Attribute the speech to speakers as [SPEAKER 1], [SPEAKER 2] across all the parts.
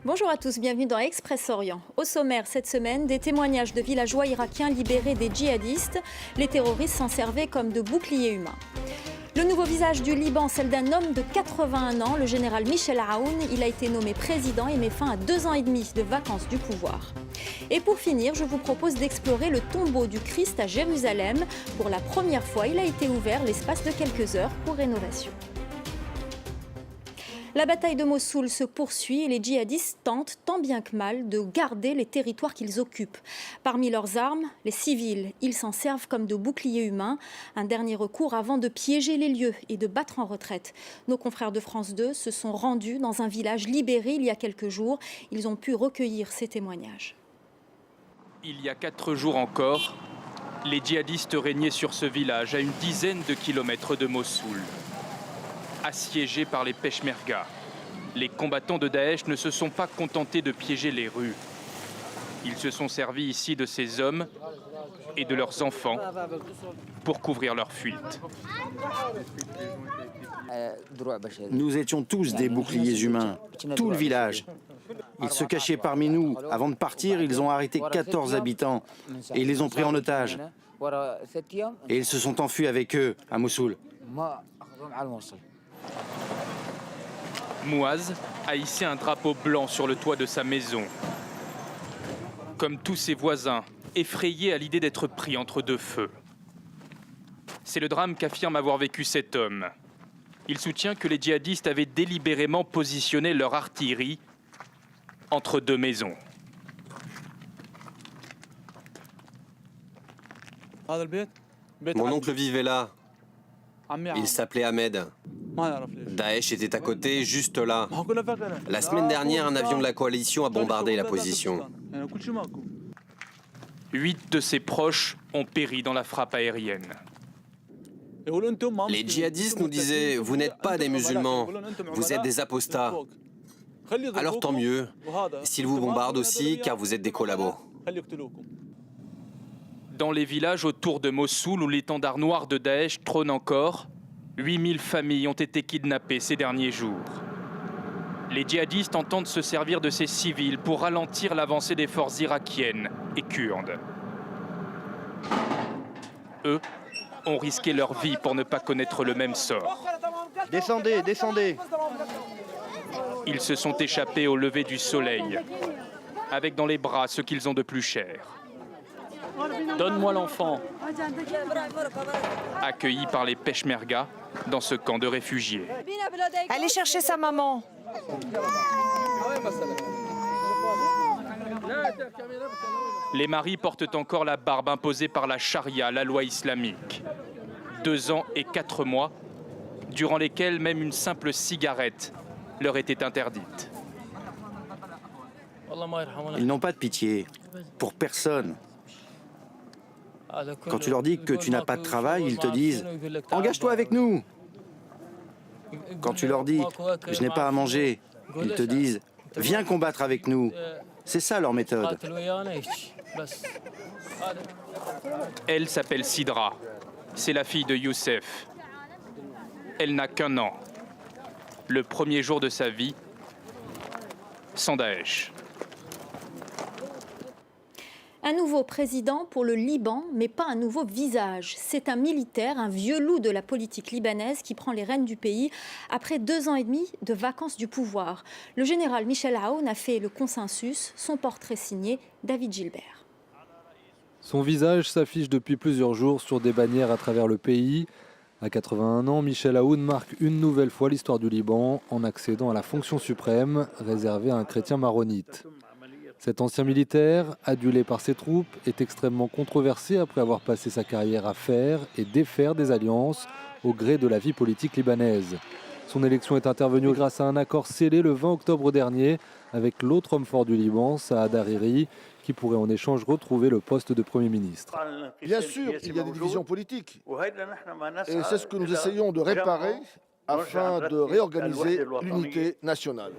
[SPEAKER 1] Bonjour à tous, bienvenue dans Express Orient. Au sommaire cette semaine, des témoignages de villageois irakiens libérés des djihadistes. Les terroristes s'en servaient comme de boucliers humains. Le nouveau visage du Liban, celle d'un homme de 81 ans, le général Michel Aoun. Il a été nommé président et met fin à 2 ans et demi de vacances du pouvoir. Et pour finir, je vous propose d'explorer le tombeau du Christ à Jérusalem. Pour la première fois, il a été ouvert l'espace de quelques heures pour rénovation. La bataille de Mossoul se poursuit et les djihadistes tentent, tant bien que mal, de garder les territoires qu'ils occupent. Parmi leurs armes, les civils. Ils s'en servent comme de boucliers humains. Un dernier recours avant de piéger les lieux et de battre en retraite. Nos confrères de France 2 se sont rendus dans un village libéré il y a quelques jours. Ils ont pu recueillir ces témoignages.
[SPEAKER 2] Il y a 4 jours encore, les djihadistes régnaient sur ce village à une dizaine de kilomètres de Mossoul. Assiégés par les Peshmerga, les combattants de Daesh ne se sont pas contentés de piéger les rues. Ils se sont servis ici de ces hommes et de leurs enfants pour couvrir leur fuite.
[SPEAKER 3] Nous étions tous des boucliers humains, tout le village. Ils se cachaient parmi nous. Avant de partir, ils ont arrêté 14 habitants et ils les ont pris en otage. Et ils se sont enfuis avec eux à Mossoul.
[SPEAKER 2] Mouaz a hissé un drapeau blanc sur le toit de sa maison. Comme tous ses voisins, effrayés à l'idée d'être pris entre deux feux. C'est le drame qu'affirme avoir vécu cet homme. Il soutient que les djihadistes avaient délibérément positionné leur artillerie entre deux maisons.
[SPEAKER 4] Mon oncle vivait là. Il s'appelait Ahmed. Daesh était à côté, juste là. La semaine dernière, un avion de la coalition a bombardé la position.
[SPEAKER 2] 8 de ses proches ont péri dans la frappe aérienne.
[SPEAKER 4] Les djihadistes nous disaient « Vous n'êtes pas des musulmans, vous êtes des apostats. » Alors tant mieux, s'ils vous bombardent aussi, car vous êtes des collabos.
[SPEAKER 2] Dans les villages autour de Mossoul où l'étendard noir de Daesh trône encore, 8000 familles ont été kidnappées ces derniers jours. Les djihadistes entendent se servir de ces civils pour ralentir l'avancée des forces irakiennes et kurdes. Eux ont risqué leur vie pour ne pas connaître le même sort.
[SPEAKER 5] Descendez, descendez.
[SPEAKER 2] Ils se sont échappés au lever du soleil, avec dans les bras ce qu'ils ont de plus cher. Donne-moi l'enfant. Accueillis par les Peshmerga dans ce camp de réfugiés.
[SPEAKER 6] Allez chercher sa maman.
[SPEAKER 2] Les maris portent encore la barbe imposée par la charia, la loi islamique. 2 ans et 4 mois, durant lesquels même une simple cigarette leur était interdite.
[SPEAKER 3] Ils n'ont pas de pitié, pour personne. Quand tu leur dis que tu n'as pas de travail, ils te disent « Engage-toi avec nous !» Quand tu leur dis « Je n'ai pas à manger », ils te disent « Viens combattre avec nous ». C'est ça leur méthode.
[SPEAKER 2] Elle s'appelle Sidra. C'est la fille de Youssef. Elle n'a qu'1 an. Le premier jour de sa vie, sans Daesh.
[SPEAKER 1] Un nouveau président pour le Liban, mais pas un nouveau visage. C'est un militaire, un vieux loup de la politique libanaise qui prend les rênes du pays après 2 ans et demi de vacances du pouvoir. Le général Michel Aoun a fait le consensus, son portrait signé David Gilbert.
[SPEAKER 7] Son visage s'affiche depuis plusieurs jours sur des bannières à travers le pays. À 81 ans, Michel Aoun marque une nouvelle fois l'histoire du Liban en accédant à la fonction suprême réservée à un chrétien maronite. Cet ancien militaire, adulé par ses troupes, est extrêmement controversé après avoir passé sa carrière à faire et défaire des alliances au gré de la vie politique libanaise. Son élection est intervenue grâce à un accord scellé le 20 octobre dernier avec l'autre homme fort du Liban, Saad Hariri, qui pourrait en échange retrouver le poste de Premier ministre.
[SPEAKER 5] Bien sûr, il y a des divisions politiques. Et c'est ce que nous essayons de réparer afin de réorganiser l'unité nationale.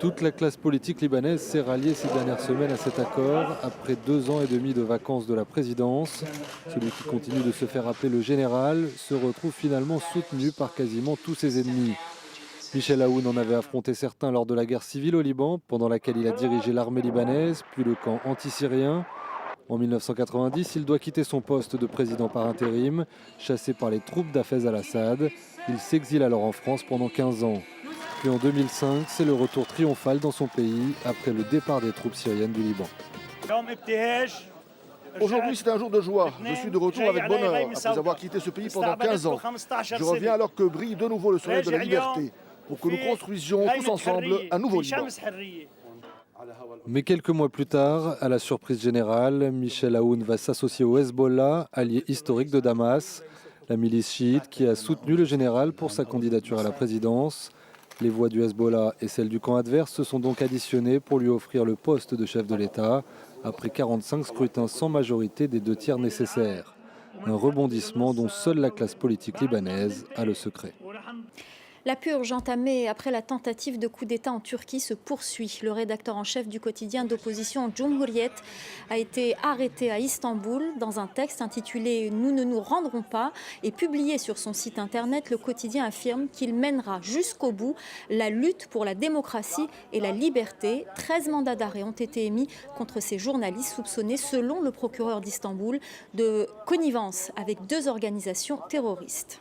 [SPEAKER 7] Toute la classe politique libanaise s'est ralliée ces dernières semaines à cet accord après 2 ans et demi de vacances de la présidence. Celui qui continue de se faire appeler le général se retrouve finalement soutenu par quasiment tous ses ennemis. Michel Aoun en avait affronté certains lors de la guerre civile au Liban, pendant laquelle il a dirigé l'armée libanaise, puis le camp anti-syrien. En 1990, il doit quitter son poste de président par intérim, chassé par les troupes d'Hafez al-Assad. Il s'exile alors en France pendant 15 ans. Puis en 2005, c'est le retour triomphal dans son pays après le départ des troupes syriennes du Liban.
[SPEAKER 5] Aujourd'hui, c'est un jour de joie. Je suis de retour avec bonheur après avoir quitté ce pays pendant 15 ans. Je reviens alors que brille de nouveau le soleil de la liberté pour que nous construisions tous ensemble un nouveau Liban.
[SPEAKER 7] Mais quelques mois plus tard, à la surprise générale, Michel Aoun va s'associer au Hezbollah, allié historique de Damas, la milice chiite qui a soutenu le général pour sa candidature à la présidence. Les voix du Hezbollah et celles du camp adverse se sont donc additionnées pour lui offrir le poste de chef de l'État, après 45 scrutins sans majorité des 2 tiers nécessaires. Un rebondissement dont seule la classe politique libanaise a le secret.
[SPEAKER 1] La purge entamée après la tentative de coup d'État en Turquie se poursuit. Le rédacteur en chef du quotidien d'opposition Cumhuriyet a été arrêté à Istanbul dans un texte intitulé « Nous ne nous rendrons pas » et publié sur son site internet. Le quotidien affirme qu'il mènera jusqu'au bout la lutte pour la démocratie et la liberté. 13 mandats d'arrêt ont été émis contre ces journalistes soupçonnés, selon le procureur d'Istanbul, de connivence avec 2 organisations terroristes.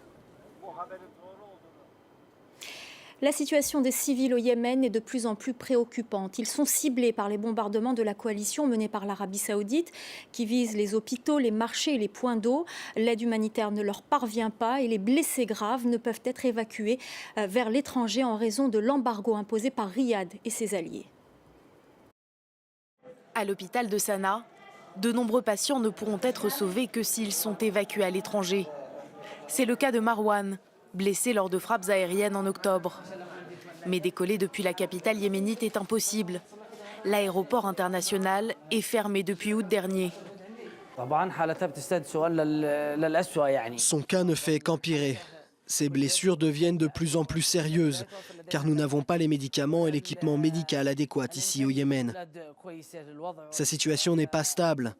[SPEAKER 1] La situation des civils au Yémen est de plus en plus préoccupante. Ils sont ciblés par les bombardements de la coalition menée par l'Arabie saoudite qui vise les hôpitaux, les marchés et les points d'eau. L'aide humanitaire ne leur parvient pas et les blessés graves ne peuvent être évacués vers l'étranger en raison de l'embargo imposé par Riyad et ses alliés.
[SPEAKER 6] À l'hôpital de Sanaa, de nombreux patients ne pourront être sauvés que s'ils sont évacués à l'étranger. C'est le cas de Marwan, blessé lors de frappes aériennes en octobre. Mais décoller depuis la capitale yéménite est impossible. L'aéroport international est fermé depuis août dernier.
[SPEAKER 8] Son cas ne fait qu'empirer. Ses blessures deviennent de plus en plus sérieuses, car nous n'avons pas les médicaments et l'équipement médical adéquat ici au Yémen. Sa situation n'est pas stable.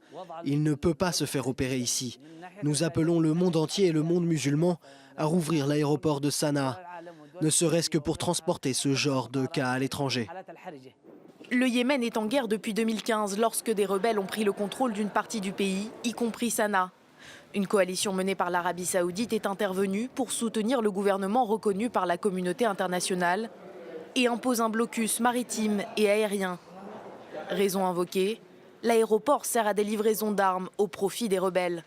[SPEAKER 8] Il ne peut pas se faire opérer ici. Nous appelons le monde entier et le monde musulman à rouvrir l'aéroport de Sanaa, ne serait-ce que pour transporter ce genre de cas à l'étranger.
[SPEAKER 6] Le Yémen est en guerre depuis 2015, lorsque des rebelles ont pris le contrôle d'une partie du pays, y compris Sanaa. Une coalition menée par l'Arabie saoudite est intervenue pour soutenir le gouvernement reconnu par la communauté internationale et impose un blocus maritime et aérien. Raison invoquée, l'aéroport sert à des livraisons d'armes au profit des rebelles.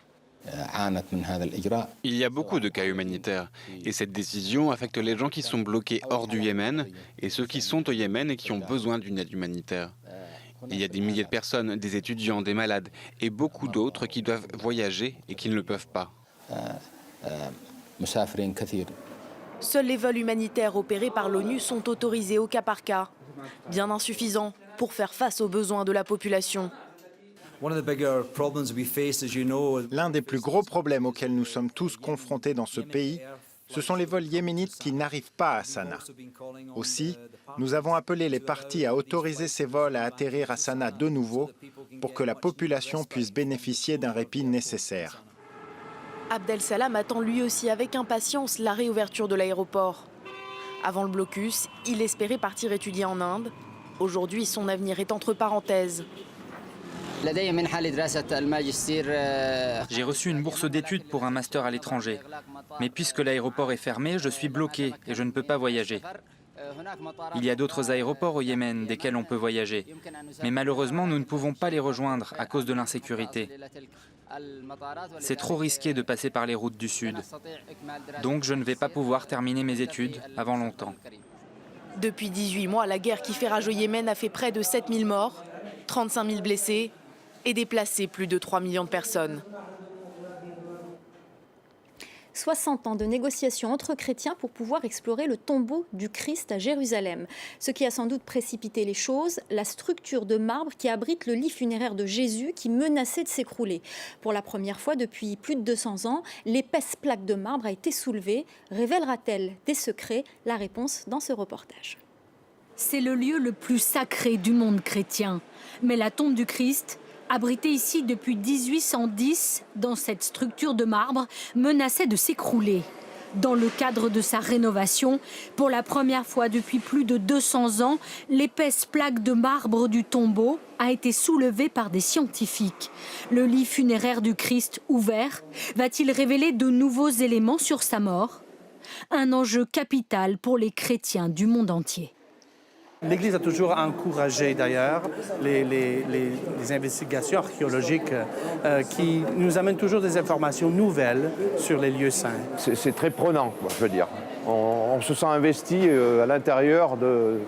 [SPEAKER 9] Il y a beaucoup de cas humanitaires et cette décision affecte les gens qui sont bloqués hors du Yémen et ceux qui sont au Yémen et qui ont besoin d'une aide humanitaire. Il y a des milliers de personnes, des étudiants, des malades et beaucoup d'autres qui doivent voyager et qui ne le peuvent pas.
[SPEAKER 6] Seuls les vols humanitaires opérés par l'ONU sont autorisés au cas par cas, bien insuffisants pour faire face aux besoins de la population.
[SPEAKER 10] L'un des plus gros problèmes auxquels nous sommes tous confrontés dans ce pays, ce sont les vols yéménites qui n'arrivent pas à Sanaa. Aussi, nous avons appelé les parties à autoriser ces vols à atterrir à Sanaa de nouveau pour que la population puisse bénéficier d'un répit nécessaire.
[SPEAKER 6] Abdel Salam attend lui aussi avec impatience la réouverture de l'aéroport. Avant le blocus, il espérait partir étudier en Inde. Aujourd'hui, son avenir est entre parenthèses.
[SPEAKER 11] J'ai reçu une bourse d'études pour un master à l'étranger. Mais puisque l'aéroport est fermé, je suis bloqué et je ne peux pas voyager. Il y a d'autres aéroports au Yémen desquels on peut voyager. Mais malheureusement, nous ne pouvons pas les rejoindre à cause de l'insécurité. C'est trop risqué de passer par les routes du Sud. Donc je ne vais pas pouvoir terminer mes études avant longtemps.
[SPEAKER 6] Depuis 18 mois, la guerre qui fait rage au Yémen a fait près de 7000 morts, 35 000 blessés et déplacé plus de 3 millions de personnes.
[SPEAKER 1] 60 ans de négociations entre chrétiens pour pouvoir explorer le tombeau du Christ à Jérusalem. Ce qui a sans doute précipité les choses, la structure de marbre qui abrite le lit funéraire de Jésus qui menaçait de s'écrouler. Pour la première fois depuis plus de 200 ans, l'épaisse plaque de marbre a été soulevée. Révélera-t-elle des secrets? La réponse dans ce reportage.
[SPEAKER 12] C'est le lieu le plus sacré du monde chrétien. Mais la tombe du Christ, abritée ici depuis 1810, dans cette structure de marbre, menaçait de s'écrouler. Dans le cadre de sa rénovation, pour la première fois depuis plus de 200 ans, l'épaisse plaque de marbre du tombeau a été soulevée par des scientifiques. Le lit funéraire du Christ ouvert va-t-il révéler de nouveaux éléments sur sa mort ? Un enjeu capital pour les chrétiens du monde entier.
[SPEAKER 13] L'Église a toujours encouragé d'ailleurs les investigations archéologiques qui nous amènent toujours des informations nouvelles sur les lieux saints.
[SPEAKER 14] C'est très prenant, quoi, je veux dire. On se sent investi à l'intérieur de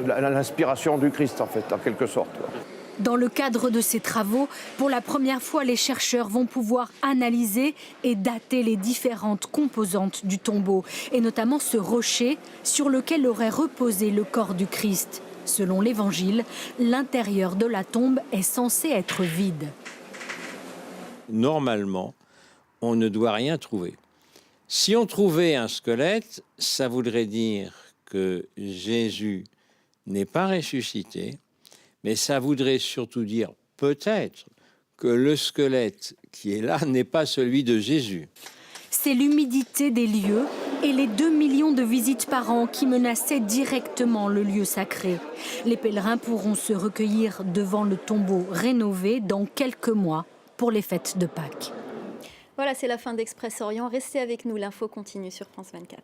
[SPEAKER 14] l'inspiration du Christ, en fait, en quelque sorte.
[SPEAKER 12] Dans le cadre de ces travaux, pour la première fois, les chercheurs vont pouvoir analyser et dater les différentes composantes du tombeau, et notamment ce rocher sur lequel aurait reposé le corps du Christ. Selon l'Évangile, l'intérieur de la tombe est censé être vide.
[SPEAKER 15] Normalement, on ne doit rien trouver. Si on trouvait un squelette, ça voudrait dire que Jésus n'est pas ressuscité, mais ça voudrait surtout dire peut-être que le squelette qui est là n'est pas celui de Jésus.
[SPEAKER 12] C'est l'humidité des lieux et les 2 millions de visites par an qui menaçaient directement le lieu sacré. Les pèlerins pourront se recueillir devant le tombeau rénové dans quelques mois pour les fêtes de Pâques.
[SPEAKER 1] Voilà, c'est la fin d'Express Orient. Restez avec nous, l'info continue sur France 24.